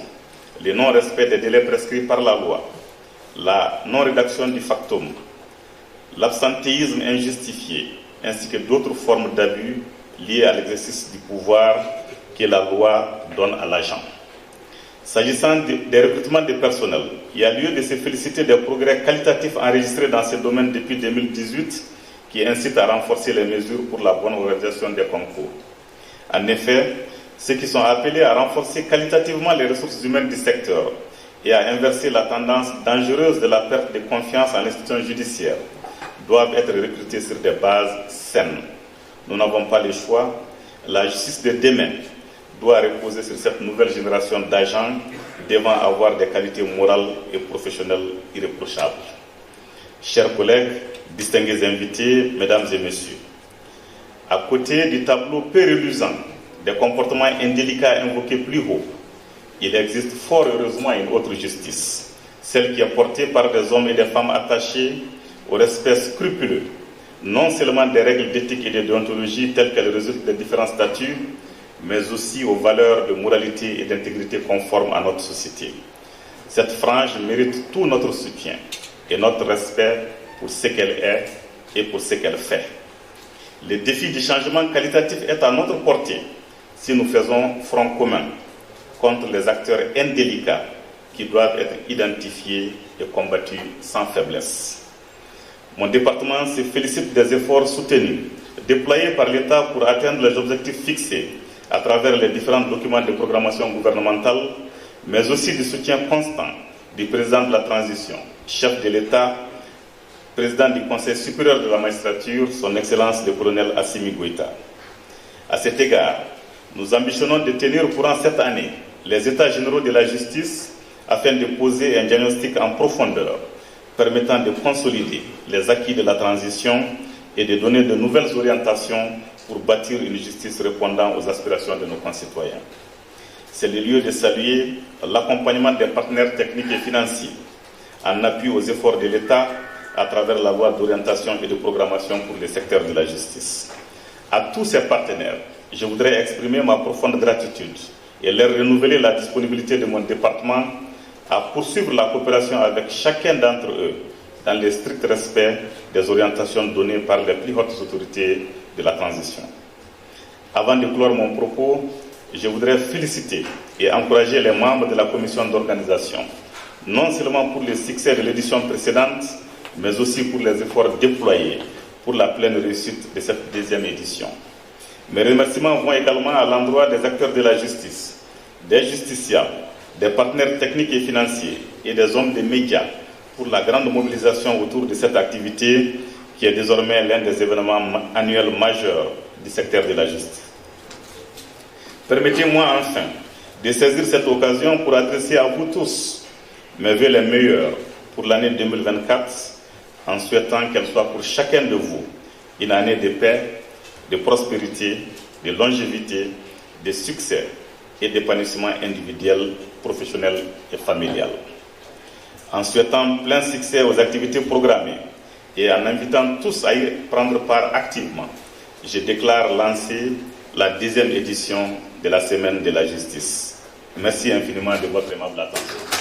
le non-respect des délais prescrits par la loi, la non-rédaction du factum, l'absentéisme injustifié, ainsi que d'autres formes d'abus liés à l'exercice du pouvoir que la loi donne à l'agent. S'agissant des recrutements de personnel, il y a lieu de se féliciter des progrès qualitatifs enregistrés dans ce domaine depuis 2018 qui incitent à renforcer les mesures pour la bonne organisation des concours. En effet, ceux qui sont appelés à renforcer qualitativement les ressources humaines du secteur et à inverser la tendance dangereuse de la perte de confiance en l'institution judiciaire doivent être recrutés sur des bases saines. Nous n'avons pas le choix. La justice de demain doit reposer sur cette nouvelle génération d'agents devant avoir des qualités morales et professionnelles irréprochables. Chers collègues, distingués invités, mesdames et messieurs, à côté du tableau peu reluisant des comportements indélicats invoqués plus haut, il existe fort heureusement une autre justice, celle qui est portée par des hommes et des femmes attachés au respect scrupuleux, non seulement des règles d'éthique et de déontologie telles qu'elles résultent des différents statuts, mais aussi aux valeurs de moralité et d'intégrité conformes à notre société. Cette frange mérite tout notre soutien et notre respect pour ce qu'elle est et pour ce qu'elle fait. Le défi du changement qualitatif est à notre portée si nous faisons front commun contre les acteurs indélicats qui doivent être identifiés et combattus sans faiblesse. Mon département se félicite des efforts soutenus, déployés par l'État pour atteindre les objectifs fixés à travers les différents documents de programmation gouvernementale, mais aussi du soutien constant du président de la transition, chef de l'État, président du Conseil supérieur de la magistrature, son Excellence le colonel Assimi Goïta. À cet égard, nous ambitionnons de tenir au courant cette année les états généraux de la justice afin de poser un diagnostic en profondeur permettant de consolider les acquis de la transition et de donner de nouvelles orientations pour bâtir une justice répondant aux aspirations de nos concitoyens. C'est le lieu de saluer l'accompagnement des partenaires techniques et financiers en appui aux efforts de l'État à travers la voie d'orientation et de programmation pour le secteur de la justice. À tous ces partenaires, je voudrais exprimer ma profonde gratitude et leur renouveler la disponibilité de mon département à poursuivre la coopération avec chacun d'entre eux dans le strict respect des orientations données par les plus hautes autorités de la transition. Avant de clore mon propos, je voudrais féliciter et encourager les membres de la commission d'organisation, non seulement pour le succès de l'édition précédente, mais aussi pour les efforts déployés pour la pleine réussite de cette deuxième édition. Mes remerciements vont également à l'endroit des acteurs de la justice, des justiciables, des partenaires techniques et financiers et des hommes des médias pour la grande mobilisation autour de cette activité qui est désormais l'un des événements annuels majeurs du secteur de la justice. Permettez-moi enfin de saisir cette occasion pour adresser à vous tous mes vœux les meilleurs pour l'année 2024 en souhaitant qu'elle soit pour chacun de vous une année de paix, de prospérité, de longévité, de succès et d'épanouissement individuel, professionnel et familial. En souhaitant plein succès aux activités programmées et en invitant tous à y prendre part activement, je déclare lancer la 10e édition de la Semaine de la Justice. Merci infiniment de votre aimable attention.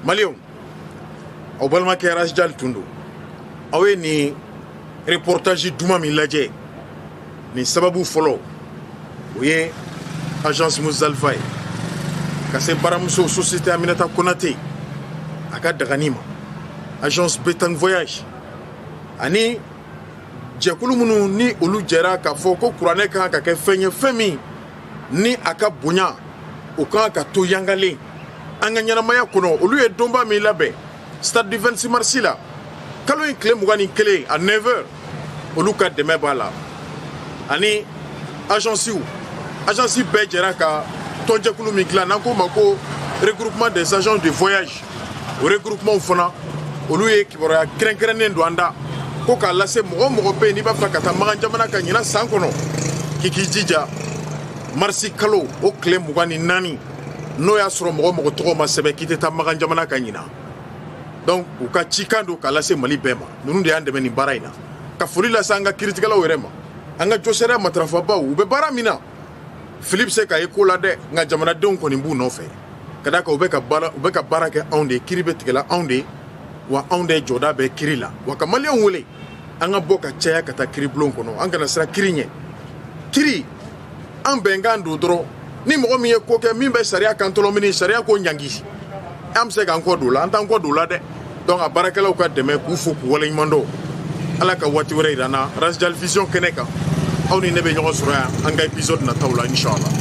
Malion, au balma ke Rasjal Tundo, awe ni reportage duma min lajɛ ni sababu fɔlɔ o ye agence Muzdalifa ye ka se baramuso société Aminata Konate a ka dagani ma agence Betang Voyage ani jɛkulu minnu ni olu jɛra k'a fɔ ko kuranɛ kan ka kɛ fɛn ye fɛn min ni a ka bonya o kan ka to yangalen an ka ɲɛnamaya kɔnɔ olu ye donba min labɛn stade du 26 mars la kalo in tile 21 à 9h olu ka dɛmɛ b'a la ani agence bɛɛ jɛra ka tɔnjɛkulu min dilan n'an ko ma ko regroupement des agents de voyage o regroupement fana olu ye kibaruya kɛrɛnkɛrɛnnen don an da ko k'a lase mɔgɔ mɔgɔ bɛ yen n'i b'a fɛ ka taa magan jamana ka ɲina san kɔnɔ k'i k'i jija marisi kalo o tile 24 n'o y'a sɔrɔ mɔgɔ mɔgɔ tɔgɔ ma sɛbɛn k'i tɛ taa magan jamana ka ɲina donc u ka cikan don k'a lase mali bɛɛ ma ninnu de y'an dɛmɛ nin baara in na ka foli lase an ka kiritigɛlaw yɛrɛ ma an ka jɔsɛrɛ matarafabaw u bɛ baara min na fili bɛ se ka ye ko la dɛ nka jamanadenw kɔni b'u nɔfɛ ka da kan u bɛ ka baara kɛ anw de kiri bɛ tigɛla anw de wa anw de jɔda bɛ kiri la wa ka maliyɛnw wele an ka bɔ ka caya ka taa kiri bulon kɔnɔ an kana siran kiri ɲɛ kiri an bɛnkan don dɔrɔn ni mɔgɔ min ye ko kɛ min bɛ sariya kan tɔlɔmini sariya ko ɲangi an bɛ se k'an kɔ don la an t'an kɔ don la dɛ donc a baarakɛlaw ka dɛmɛ k'u fo k'u waleɲuman dɔn ala ka waati wɛrɛ yira n na Rasjal Vision kɛnɛ kan aw ni ne bɛ ɲɔgɔn sɔrɔ yan an ka épisode nataw la inchallah